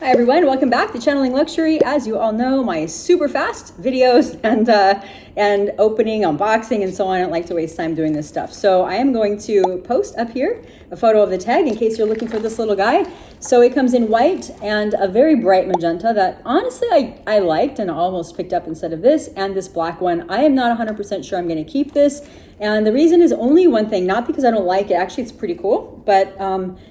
Hi everyone, welcome back to Channeling Luxury. As you all know, my super fast videos and opening, unboxing, and so on. I don't like to waste time doing this stuff. So I am going to post up here a photo of the tag in case you're looking for this little guy. So it comes in white and a very bright magenta that honestly I liked and almost picked up instead of this, and this black one. I am not 100% sure I'm going to keep this. And the reason is only one thing, not because I don't like it. Actually, it's pretty cool, but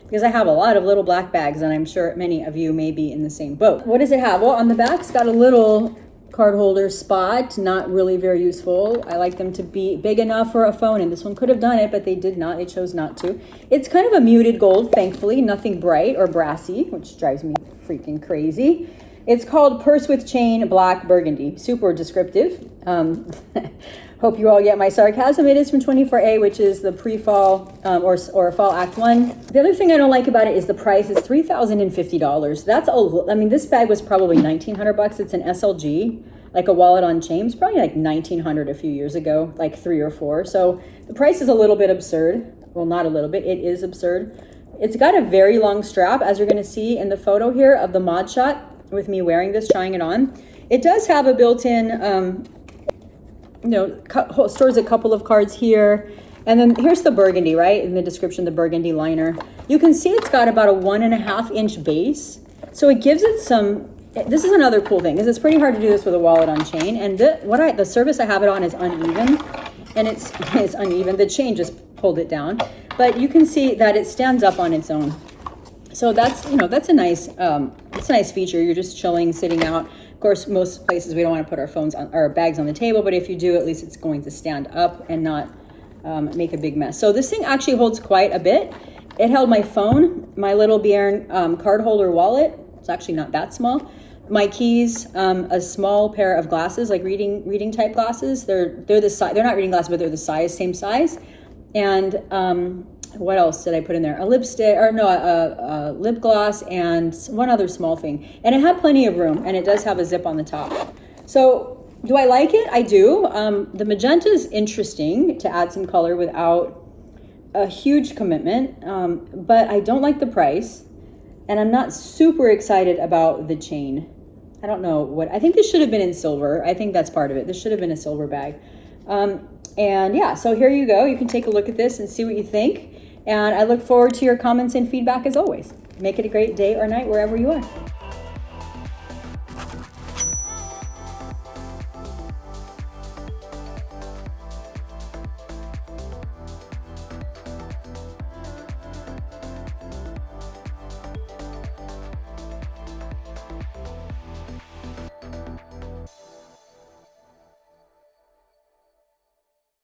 because I have a lot of little black bags, and I'm sure many of you may be in the same boat. What does it have? Well, on the back, it's got a little card holder spot, not really very useful. I like them to be big enough for a phone, and this one could have done it, but they did not. They chose not to. It's kind of a muted gold, thankfully, nothing bright or brassy, which drives me freaking crazy. It's called Purse with Chain Black Burgundy. Super descriptive. Hope you all get my sarcasm. It is from 24A, which is the pre-fall or fall act 1. The other thing I don't like about it is the price is $3,050. That's I mean, this bag was probably $1,900. It's an SLG, like a wallet on chain. It's probably like $1,900 a few years ago, like 3 or 4. So the price is a little bit absurd. Well, not a little bit. It is absurd. It's got a very long strap, as you're going to see in the photo here of the mod shot with me wearing this, trying it on. It does have a built-in stores a couple of cards here. And then here's the burgundy, right? In the description, the burgundy liner. You can see it's got about a 1.5-inch base. So it gives it some, this is another cool thing, is it's pretty hard to do this with a wallet on chain. And the surface I have it on is uneven. And it's uneven. The chain just pulled it down. But you can see that it stands up on its own. So that's a nice feature. You're just chilling, sitting out. Of course, most places we don't want to put our bags on the table, but if you do, at least it's going to stand up and not make a big mess. So this thing actually holds quite a bit. It held my phone, my little Bjorn card holder wallet. It's actually not that small. My keys, a small pair of glasses, like reading type glasses. They're the size. They're not reading glasses, but they're the same size. And what else did I put in there? A lipstick, or no, a lip gloss, and one other small thing. And it had plenty of room, and it does have a zip on the top. So do I like it? I do. The magenta is interesting to add some color without a huge commitment, but I don't like the price, and I'm not super excited about the chain. I don't know what, I think this should have been in silver. I think that's part of it. This should have been a silver bag. And yeah, so here you go. You can take a look at this and see what you think. And I look forward to your comments and feedback as always. Make it a great day or night wherever you are.